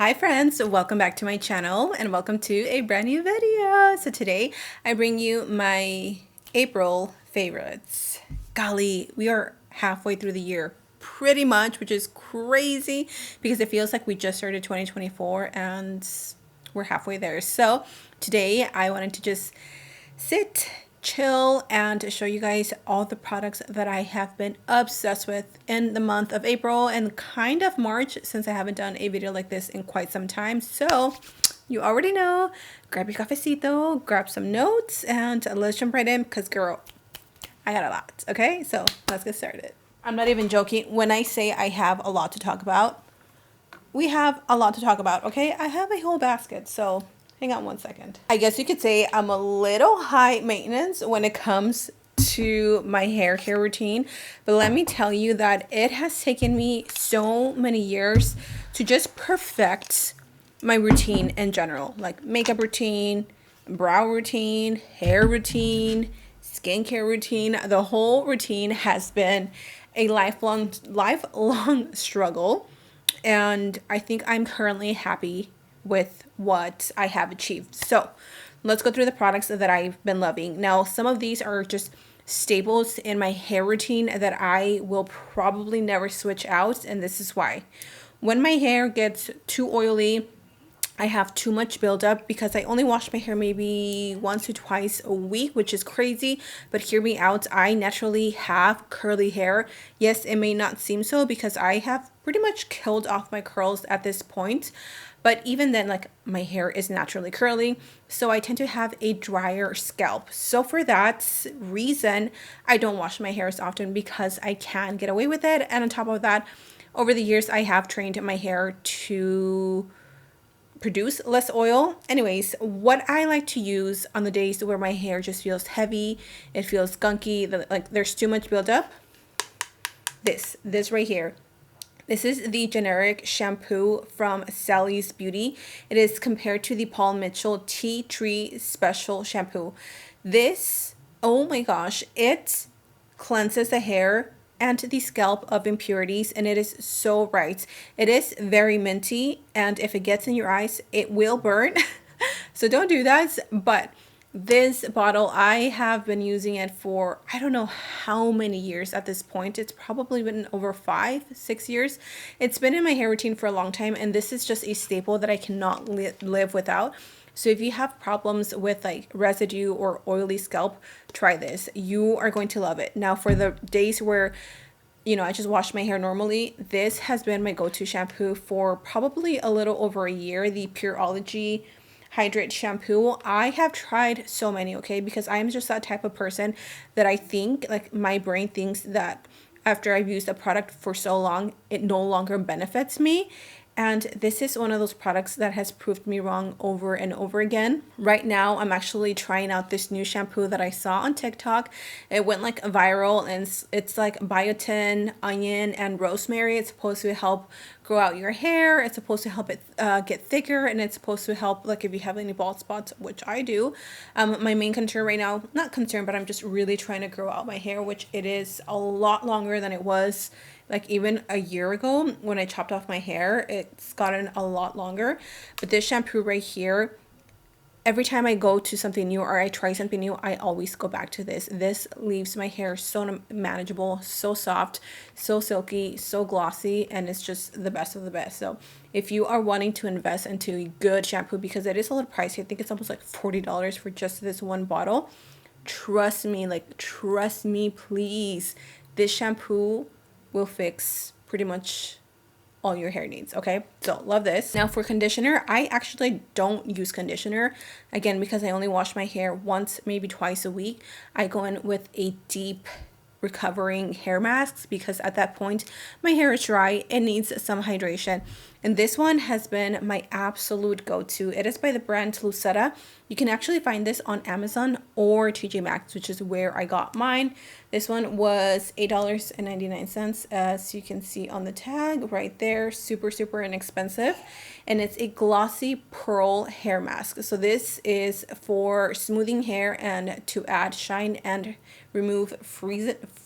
Hi friends, welcome back to my channel and welcome to a brand new video. So today I bring you my April favorites. Golly, we are halfway through the year pretty much, which is crazy because it feels like we just started 2024 and we're halfway there. So today I wanted to just sit, chill, and show you guys all the products that I have been obsessed with in the month of April and kind of March, since I haven't done a video like this in quite some time. So you already know, grab your cafecito, grab some notes, and let's jump right in because girl, I got a lot. Okay, so let's get started. I'm not even joking when I say I have a lot to talk about. We have a lot to talk about. Okay, I have a whole basket, so hang on one second. I guess you could say I'm a little high maintenance when it comes to my hair care routine, but let me tell you that it has taken me so many years to just perfect my routine in general, like makeup routine, brow routine, hair routine, skincare routine. The whole routine has been a lifelong struggle, and I think I'm currently happy with what I have achieved. So let's go through the products that I've been loving. Now, some of these are just staples in my hair routine that I will probably never switch out, and this is why. When my hair gets too oily, I have too much buildup because I only wash my hair maybe once or twice a week, which is crazy. But hear me out. I naturally have curly hair. Yes, it may not seem so because I have pretty much killed off my curls at this point. But even then, like, my hair is naturally curly, so I tend to have a drier scalp. So for that reason, I don't wash my hair as often because I can get away with it. And on top of that, over the years, I have trained my hair to produce less oil. Anyways, what I like to use on the days where my hair just feels heavy, it feels gunky, like there's too much buildup, this right here. This is the generic shampoo from Sally's Beauty. It is compared to the Paul Mitchell Tea Tree Special Shampoo. This, oh my gosh, it cleanses the hair and the scalp of impurities, and it is so bright. It is very minty, and if it gets in your eyes, it will burn. So don't do that. But this bottle, I have been using it for I don't know how many years at this point. It's probably been over 5-6 years. It's been in my hair routine for a long time, and this is just a staple that I cannot live without. So if you have problems with like residue or oily scalp, try this. You are going to love it. Now, for the days where I just wash my hair normally, this has been my go-to shampoo for probably a little over a year. The Pureology Hydrate shampoo. I have tried so many, okay, because I'm just that type of person that I think, like, my brain thinks that after I've used a product for so long, it no longer benefits me. And this is one of those products that has proved me wrong over and over again. Right now, I'm actually trying out this new shampoo that I saw on TikTok. It went like viral, and it's like biotin, onion, and rosemary. It's supposed to help grow out your hair. It's supposed to help it get thicker, and it's supposed to help, like, if you have any bald spots, which I do. My main concern right now, not concern, but I'm just really trying to grow out my hair, which it is a lot longer than it was like even a year ago when I chopped off my hair. It's gotten a lot longer. But this shampoo right here, every time I go to something new or I try something new, I always go back to this. This leaves my hair so manageable, so soft, so silky, so glossy, and it's just the best of the best. So if you are wanting to invest into a good shampoo, because it is a little pricey, I think it's almost like $40 for just this one bottle. Trust me, please. This shampoo will fix pretty much all your hair needs. Okay, so love this. Now for conditioner, I actually don't use conditioner, again, because I only wash my hair once, maybe twice a week. I go in with a deep recovering hair masks because at that point my hair is dry, it needs some hydration, and this one has been my absolute go-to. It is by the brand Lucetta. You can actually find this on Amazon or TJ Maxx, which is where I got mine. This one was $8.99, as you can see on the tag right there. Super inexpensive, and it's a glossy pearl hair mask. So this is for smoothing hair and to add shine and remove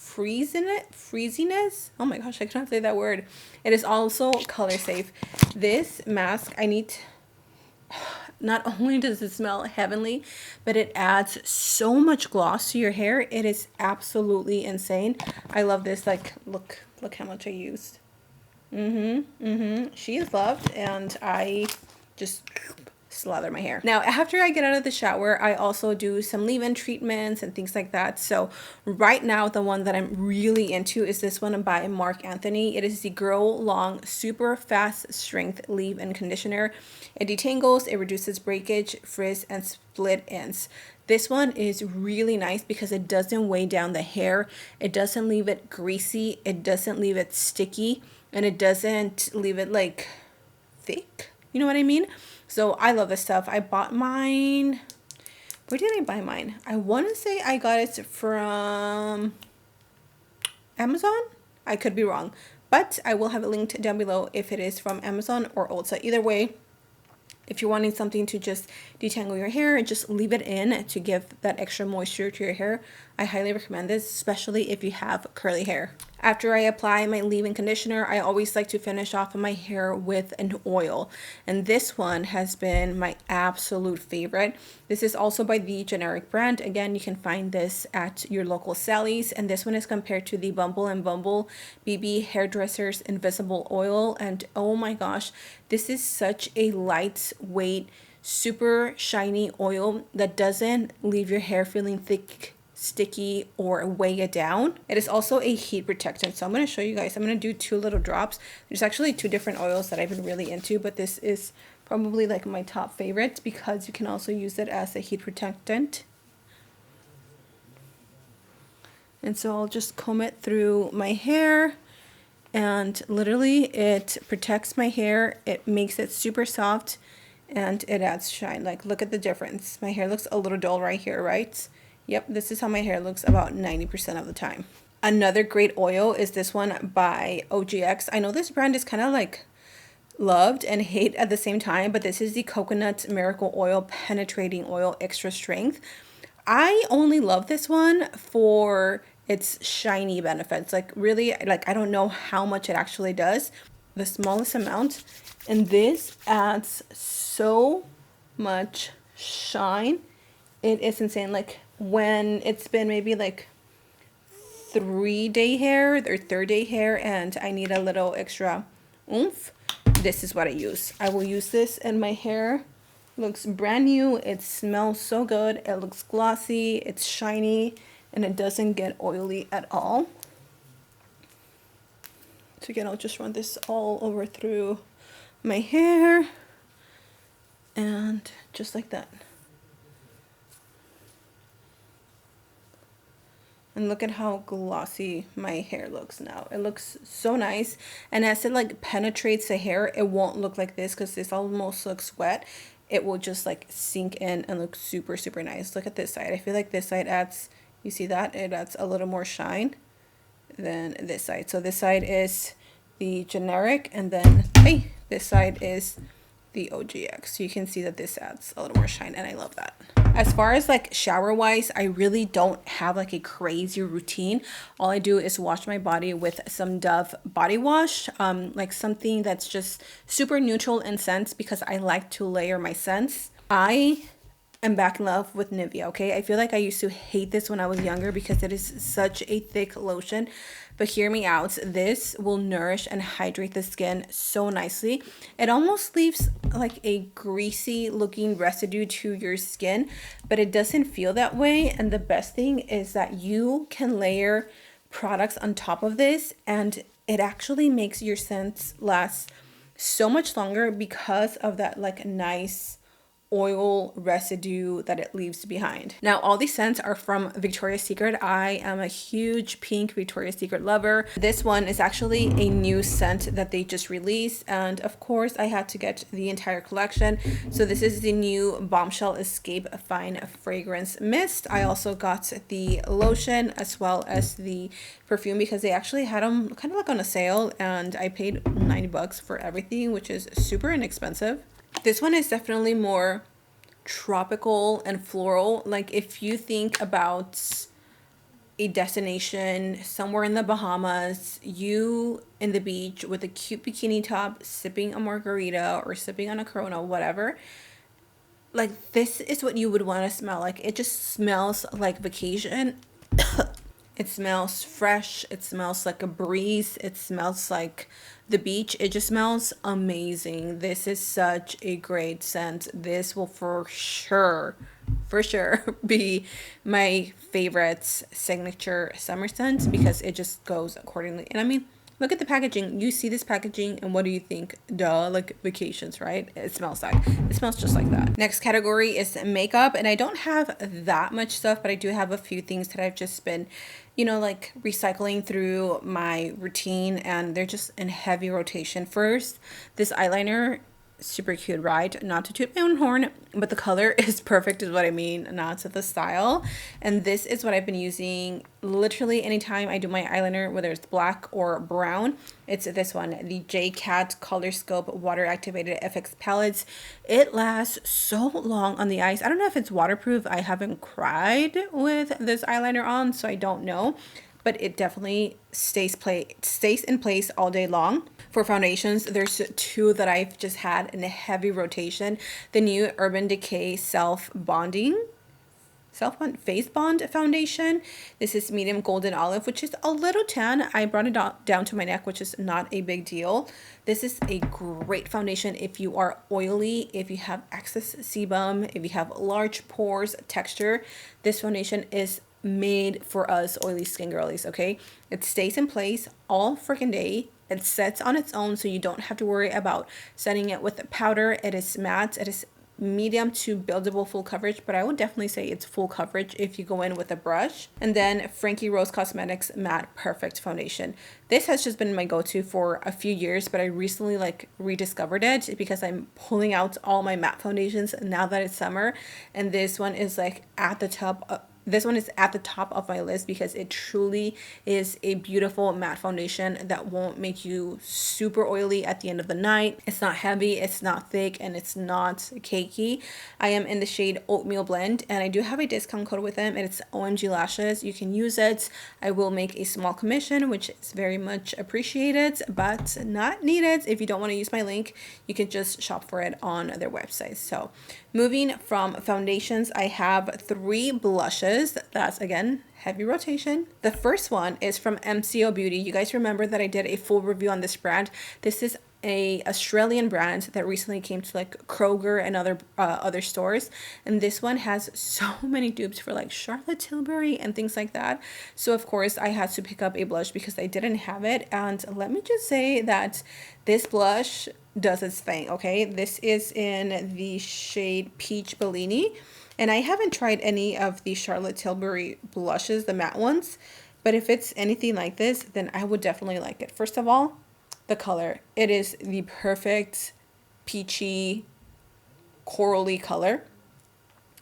freeziness. Oh my gosh, I cannot say that word. It is also color safe. This mask, not only does it smell heavenly, but it adds so much gloss to your hair. It is absolutely insane. I love this. Like, look how much I used. She is loved, and I just slather my hair. Now, after I get out of the shower, I also do some leave-in treatments and things like that. So right now, the one that I'm really into is this one by Marc Anthony. It is the Grow Long Super Fast Strength Leave-In Conditioner. It detangles, it reduces breakage, frizz, and split ends. This one is really nice because it doesn't weigh down the hair. It doesn't leave it greasy. It doesn't leave it sticky. And it doesn't leave it like thick. You know what I mean? So I love this stuff. I bought mine. Where did I buy mine? I want to say I got it from Amazon. I could be wrong. But I will have it linked down below if it is from Amazon or Ulta. Either way, if you're wanting something to just detangle your hair and just leave it in to give that extra moisture to your hair, I highly recommend this, especially if you have curly hair. After I apply my leave-in conditioner, I always like to finish off my hair with an oil. And this one has been my absolute favorite. This is also by the generic brand. Again, you can find this at your local Sally's. And this one is compared to the Bumble and Bumble BB Hairdresser's Invisible Oil. And oh my gosh, this is such a lightweight, super shiny oil that doesn't leave your hair feeling thick, sticky, or weigh it down. It is also a heat protectant. So I'm going to show you guys. I'm going to do 2 little drops. There's actually 2 different oils that I've been really into, but this is probably like my top favorite because you can also use it as a heat protectant. And so I'll just comb it through my hair, and literally it protects my hair. It makes it super soft, and it adds shine. Like, look at the difference. My hair looks a little dull right here, right? Yep, this is how my hair looks about 90% of the time. Another great oil is this one by OhMGlashes. I know this brand is kind of like loved and hate at the same time, but this is the Coconut Miracle Oil Penetrating Oil Extra Strength. I only love this one for its shiny benefits. Like, really, like, I don't know how much it actually does. The smallest amount, and this adds so much shine. It is insane. Like, when it's been maybe like 3-day hair or 3rd-day hair and I need a little extra oomph, this is what I use. I will use this, and my hair looks brand new. It smells so good. It looks glossy, it's shiny, and it doesn't get oily at all. So again, I'll just run this all over through my hair, and just like that. And look at how glossy my hair looks now. It looks so nice. And as it like penetrates the hair, it won't look like this because this almost looks wet. It will just like sink in and look super, super nice. Look at this side. I feel like this side adds, you see that? It adds a little more shine than this side. So this side is the generic, and then this side is the OhMGlashes. So you can see that this adds a little more shine, and I love that. As far as like shower wise, I really don't have like a crazy routine. All I do is wash my body with some Dove body wash, like something that's just super neutral in scents, because I like to layer my scents. I am back in love with Nivea, okay? I feel like I used to hate this when I was younger because it is such a thick lotion. But hear me out, this will nourish and hydrate the skin so nicely. It almost leaves like a greasy looking residue to your skin, but it doesn't feel that way. And the best thing is that you can layer products on top of this, and it actually makes your scents last so much longer because of that like nice oil residue that it leaves behind. Now, all these scents are from Victoria's Secret. I am a huge pink Victoria's Secret lover. This one is actually a new scent that they just released, and of course I had to get the entire collection. So this is the new Bombshell Escape Fine Fragrance Mist. I also got the lotion as well as the perfume because they actually had them kind of like on a sale, and I paid $90 for everything, which is super inexpensive. This one is definitely more tropical and floral. Like, if you think about a destination somewhere in the Bahamas, you in the beach with a cute bikini top, sipping a margarita or sipping on a Corona, whatever. Like, this is what you would want to smell like. It just smells like vacation. It smells fresh. It smells like a breeze. It smells like the beach. It just smells amazing. This is such a great scent. This will for sure be my favorite signature summer scent because it just goes accordingly. And I mean, look at the packaging. You see this packaging and what do you think? Duh, like vacations, right? It smells like, it smells just like that. Next category is makeup, and I don't have that much stuff, but I do have a few things that I've just been, you know, like recycling through my routine, and they're just in heavy rotation. First, this eyeliner, super cute, right? Not to toot my own horn, but the color is perfect is what I mean, not to the style. And this is what I've been using literally anytime I do my eyeliner, whether it's black or brown. It's this one, the J-Cat Color Scope Water Activated FX Palettes. It lasts so long on the eyes. I don't know if it's waterproof. I haven't cried with this eyeliner on, so I don't know, but it definitely stays in place all day long. For foundations, there's two that I've just had in a heavy rotation. The new Urban Decay Self Bond Face Bond Foundation. This is medium golden olive, which is a little tan. I brought it down to my neck, which is not a big deal. This is a great foundation if you are oily, if you have excess sebum, if you have large pores, texture. This foundation is made for us oily skin girlies, okay? It stays in place all freaking day. It sets on its own, so you don't have to worry about setting it with a powder. It is matte. It is medium to buildable full coverage, but I would definitely say it's full coverage if you go in with a brush. And then Frankie Rose Cosmetics Matte Perfect Foundation. This has just been my go-to for a few years, but I recently like rediscovered it because I'm pulling out all my matte foundations now that it's summer, and this one is like at the top. This one is at the top of my list because it truly is a beautiful matte foundation that won't make you super oily at the end of the night. It's not heavy, it's not thick, and it's not cakey. I am in the shade Oatmeal Blend, and I do have a discount code with them, and it's OhMGlashes. You can use it. I will make a small commission, which is very much appreciated, but not needed. If you don't want to use my link, you can just shop for it on their website. So moving from foundations, I have 3 blushes. That's again heavy rotation. The first one is from MCO Beauty. You guys remember that I did a full review on this brand. This is a Australian brand that recently came to like Kroger and other stores, and this one has so many dupes for like Charlotte Tilbury and things like that. So of course I had to pick up a blush because I didn't have it, and let me just say that this blush does its thing. Okay, this is in the shade Peach Belini, and I haven't tried any of the Charlotte Tilbury blushes, the matte ones, but if it's anything like this, then I would definitely like it. First of all, the color. It is the perfect peachy, corally color.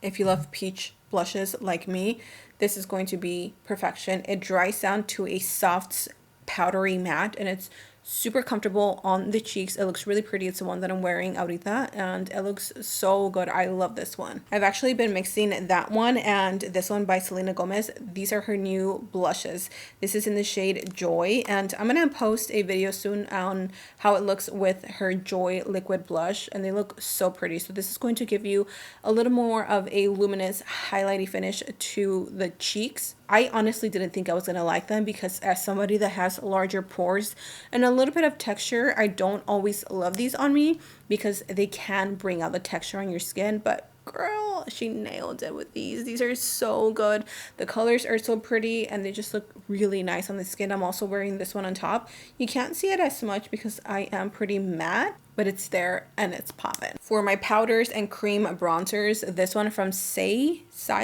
If you love peach blushes like me, this is going to be perfection. It dries down to a soft, powdery matte, and it's super comfortable on the cheeks. It looks really pretty. It's the one that I'm wearing ahorita, and it looks so good. I love this one. I've actually been mixing that one and this one by Selena Gomez. These are her new blushes. This is in the shade Joy, and I'm gonna post a video soon on how it looks with her Joy liquid blush, and they look so pretty. So this is going to give you a little more of a luminous highlighty finish to the cheeks. I honestly didn't think I was gonna like them because as somebody that has larger pores and a little bit of texture, I don't always love these on me because they can bring out the texture on your skin, but girl, she nailed it with these. These are so good. The colors are so pretty and they just look really nice on the skin. I'm also wearing this one on top. You can't see it as much because I am pretty matte, but it's there and it's popping. For my powders and cream bronzers, this one from Sai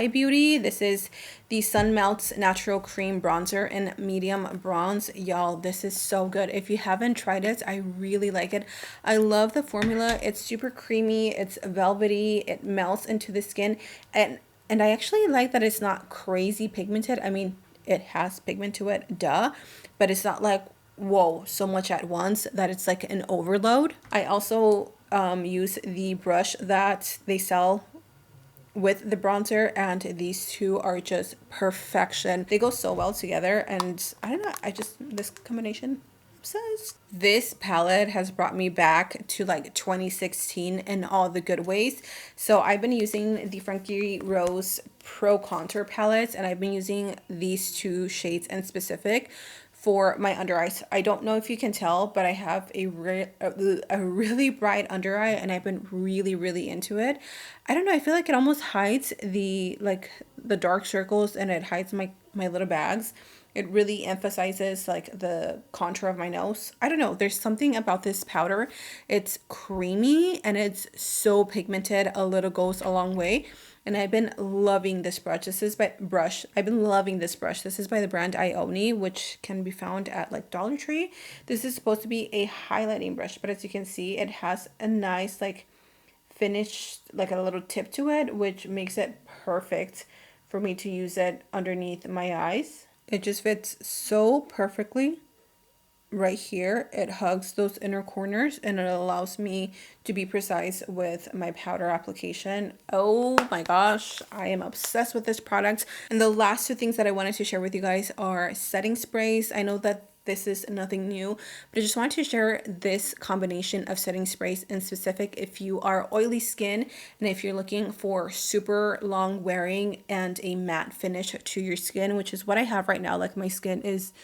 Beauty. This is the Sun Melts Natural Cream Bronzer in medium bronze. Y'all, this is so good. If you haven't tried it, I really like it. I love the formula. It's super creamy. It's velvety. It melts into the skin. And I actually like that it's not crazy pigmented. I mean, it has pigment to it, duh. But it's not like, whoa, so much at once that it's like an overload. I also use the brush that they sell with the bronzer, and these two are just perfection. They go so well together, and I don't know, this combination, obsessed. This palette has brought me back to like 2016 in all the good ways. So I've been using the Frankie Rose Pro Contour palettes, and I've been using these two shades in specific for my under eyes. I don't know if you can tell, but I have a really bright under eye, and I've been really into it. I don't know, I feel like it almost hides the dark circles, and it hides my little bags. It really emphasizes like the contour of my nose. I don't know, there's something about this powder. It's creamy and it's so pigmented. A little goes a long way. And I've been loving this brush. I've been loving this brush. This is by the brand OhMGlashes, which can be found at like Dollar Tree. This is supposed to be a highlighting brush, but as you can see, it has a nice like finish, like a little tip to it, which makes it perfect for me to use it underneath my eyes. It just fits so perfectly right here. It hugs those inner corners, and it allows me to be precise with my powder application. Oh my gosh, I am obsessed with this product. And the last two things that I wanted to share with you guys are setting sprays. I know that this is nothing new, but I just wanted to share this combination of setting sprays in specific if you are oily skin and if you're looking for super long wearing and a matte finish to your skin, which is what I have right now. Like, my skin is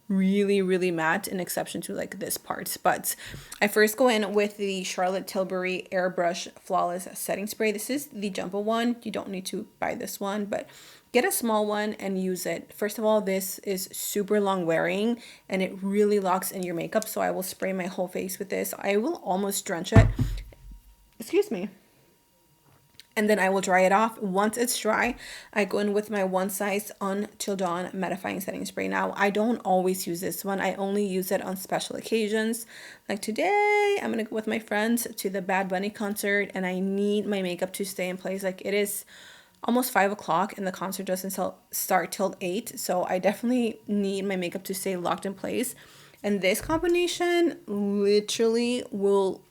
really matte, an exception to like this part. But I first go in with the Charlotte Tilbury Airbrush Flawless Setting Spray. This is the jumbo one. You don't need to buy this one, but get a small one and use it. First of all, this is super long wearing and it really locks in your makeup, so I will spray my whole face with this. I will almost drench it, excuse me, and then I will dry it off. Once it's dry, I go in with my One Size Until Dawn Mattifying Setting Spray. Now, I don't always use this one. I only use it on special occasions. Like today, I'm gonna go with my friends to the Bad Bunny concert, and I need my makeup to stay in place. Like, it is almost 5 o'clock and the concert doesn't start till 8, so I definitely need my makeup to stay locked in place. And this combination literally will,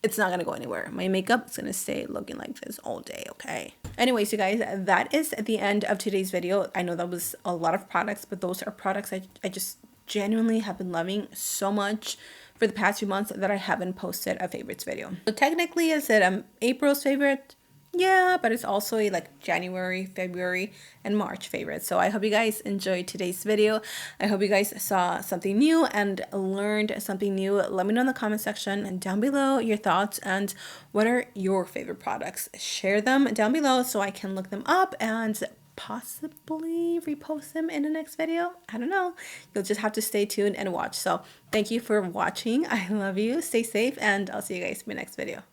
it's not gonna go anywhere. My makeup is gonna stay looking like this all day, okay? Anyways, you guys, that is the end of today's video. I know that was a lot of products, but those are products I just genuinely have been loving so much for the past few months that I haven't posted a favorites video. So technically, is it April's favorite? Yeah, but it's also a like January, February, and March favorite. So I hope you guys enjoyed today's video. I hope you guys saw something new and learned something new. Let me know in the comment section down below your thoughts and what are your favorite products. Share them down below so I can look them up and possibly repost them in the next video. I don't know. You'll just have to stay tuned and watch. So thank you for watching. I love you. Stay safe, and I'll see you guys in my next video.